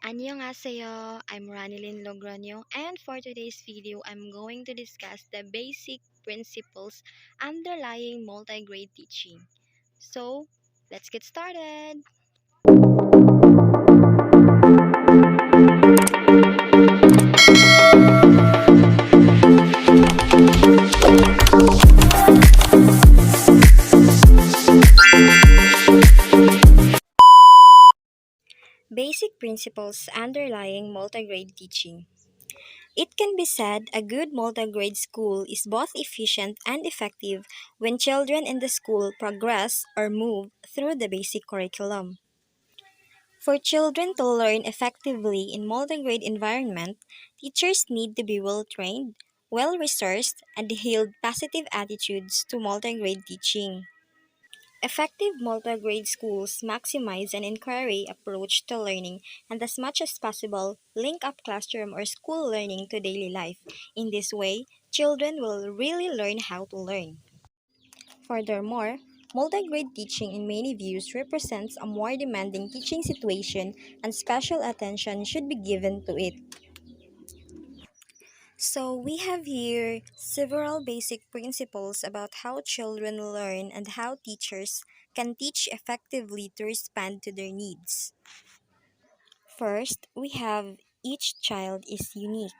Annyeonghaseyo, I'm Ranilyn Logroño, and for today's video, I'm going to discuss the basic principles underlying multi-grade teaching. So, let's get started! Basic principles underlying multi-grade teaching. It can be said a good multi-grade school is both efficient and effective when children in the school progress or move through the basic curriculum. For children to learn effectively in multi-grade environment, teachers need to be well-trained, well-resourced, and yield positive attitudes to multi-grade teaching. Effective multi-grade schools maximize an inquiry approach to learning and as much as possible link up classroom or school learning to daily life. In this way, children will really learn how to learn. Furthermore, multi-grade teaching in many views represents a more demanding teaching situation and special attention should be given to it. So, we have here several basic principles about how children learn and how teachers can teach effectively to respond to their needs. First, we have each child is unique.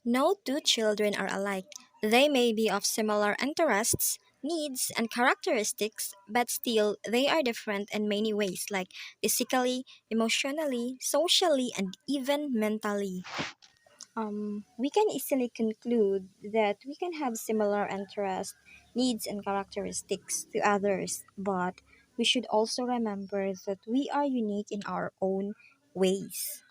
No two children are alike. They may be of similar interests, needs, and characteristics, but still they are different in many ways, like physically, emotionally, socially, and even mentally. We can easily conclude that we can have similar interests, needs, and characteristics to others, but we should also remember that we are unique in our own ways.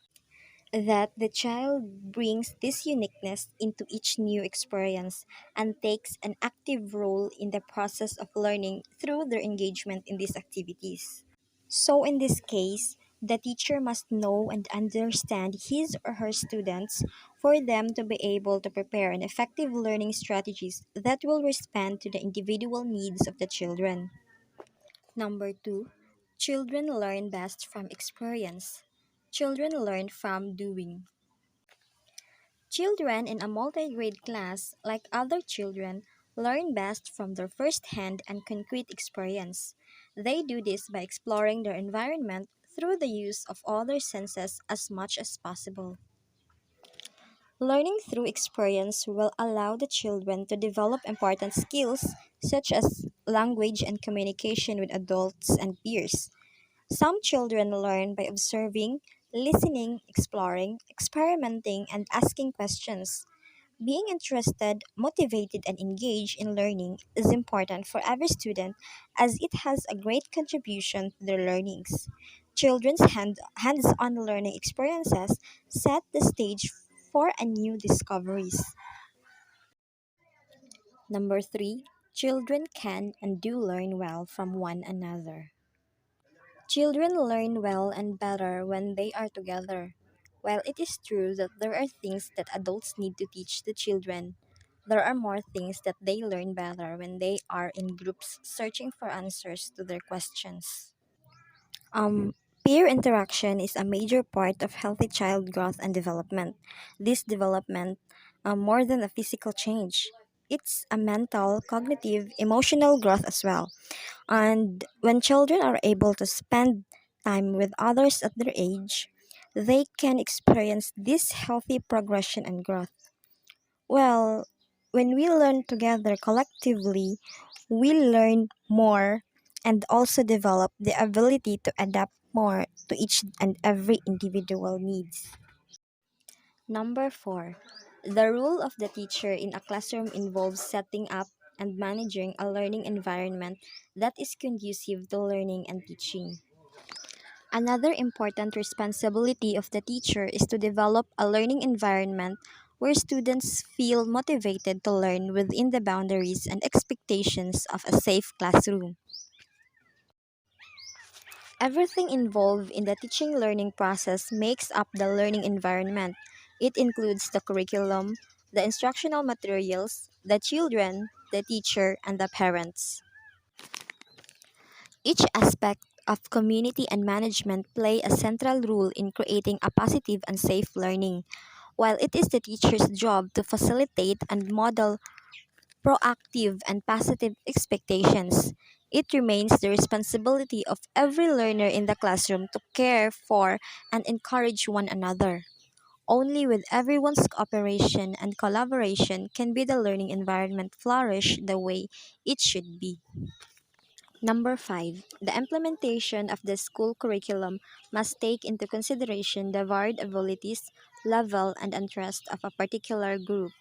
That the child brings this uniqueness into each new experience and takes an active role in the process of learning through their engagement in these activities. So, in this case, the teacher must know and understand his or her students for them to be able to prepare an effective learning strategies that will respond to the individual needs of the children. Number two, children learn best from experience. Children learn from doing. Children in a multi-grade class, like other children, learn best from their first-hand and concrete experience. They do this by exploring their environment through the use of all their senses as much as possible. Learning through experience will allow the children to develop important skills such as language and communication with adults and peers. Some children learn by observing, listening, exploring, experimenting, and asking questions. Being interested, motivated, and engaged in learning is important for every student as it has a great contribution to their learnings. Children's hands on learning experiences set the stage for a new discoveries. Number three, children can and do learn well from one another. Children learn well and better when they are together. While it is true that there are things that adults need to teach the children, there are more things that they learn better when they are in groups searching for answers to their questions. Um, Peer interaction is a major part of healthy child growth and development. This development, more than a physical change, it's a mental, cognitive, emotional growth as well. And when children are able to spend time with others at their age, they can experience this healthy progression and growth. Well, when we learn together collectively, we learn more and also develop the ability to adapt more to each and every individual needs. Number four, the role of the teacher in a classroom involves setting up and managing a learning environment that is conducive to learning and teaching. Another important responsibility of the teacher is to develop a learning environment where students feel motivated to learn within the boundaries and expectations of a safe classroom. Everything involved in the teaching learning process makes up the learning environment. It includes the curriculum, the instructional materials, the children, the teacher, and the parents. Each aspect of community and management play a central role in creating a positive and safe learning. While it is the teacher's job to facilitate and model proactive and positive expectations, it remains the responsibility of every learner in the classroom to care for and encourage one another. Only with everyone's cooperation and collaboration can be the learning environment flourish the way it should be. Number 5. The implementation of the school curriculum must take into consideration the varied abilities, level, and interest of a particular group.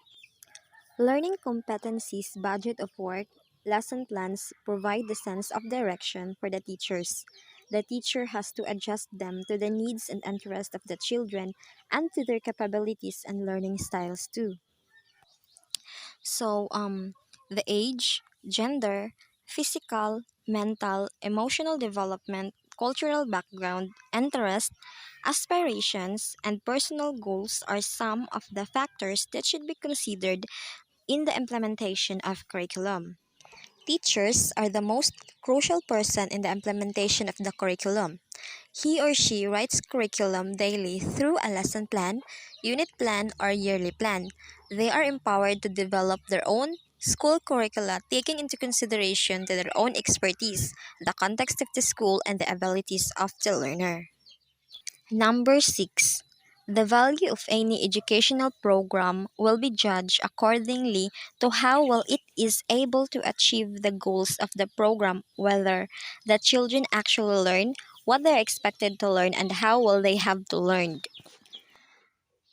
Learning competencies, budget of work, lesson plans provide the sense of direction for the teachers. The teacher has to adjust them to the needs and interests of the children and to their capabilities and learning styles too. The age, gender, physical, mental, emotional development, cultural background, interest, aspirations, and personal goals are some of the factors that should be considered in the implementation of curriculum. Teachers are the most crucial person in the implementation of the curriculum. He or she writes curriculum daily through a lesson plan, unit plan, or yearly plan. They are empowered to develop their own school curricula taking into consideration their own expertise, the context of the school, and the abilities of the learner. Number 6. The value of any educational program will be judged accordingly to how well it is able to achieve the goals of the program, whether the children actually learn what they are expected to learn and how well they have to learn.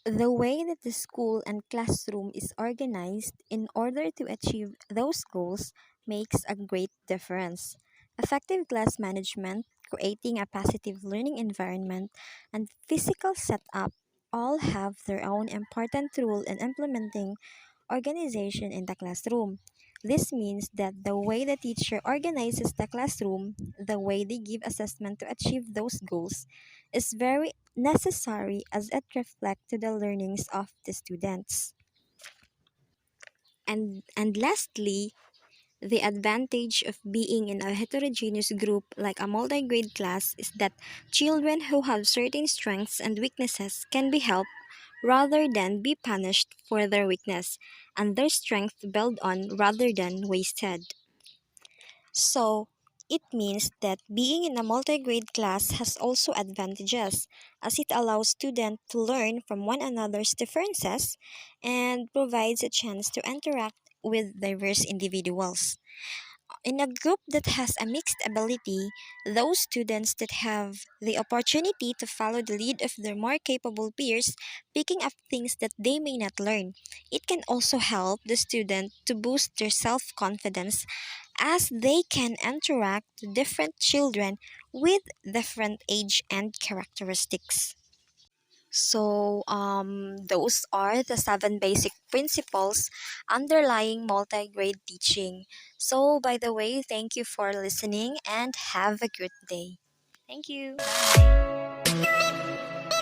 The way that the school and classroom is organized in order to achieve those goals makes a great difference. Effective class management, creating a positive learning environment, and physical setup all have their own important role in implementing organization in the classroom. This means that the way the teacher organizes the classroom, the way they give assessment to achieve those goals, is very necessary as it reflects to the learnings of the students. And lastly, the advantage of being in a heterogeneous group like a multi-grade class is that children who have certain strengths and weaknesses can be helped rather than be punished for their weakness, and their strength built on rather than wasted. So, it means that being in a multi-grade class has also advantages as it allows students to learn from one another's differences and provides a chance to interact with diverse individuals. In a group that has a mixed ability, those students that have the opportunity to follow the lead of their more capable peers, picking up things that they may not learn. It can also help the student to boost their self confidence as they can interact with different children with different age and characteristics. Those are the 7 basic principles underlying multi-grade teaching. So, by the way, thank you for listening and have a good day. Thank you. Bye.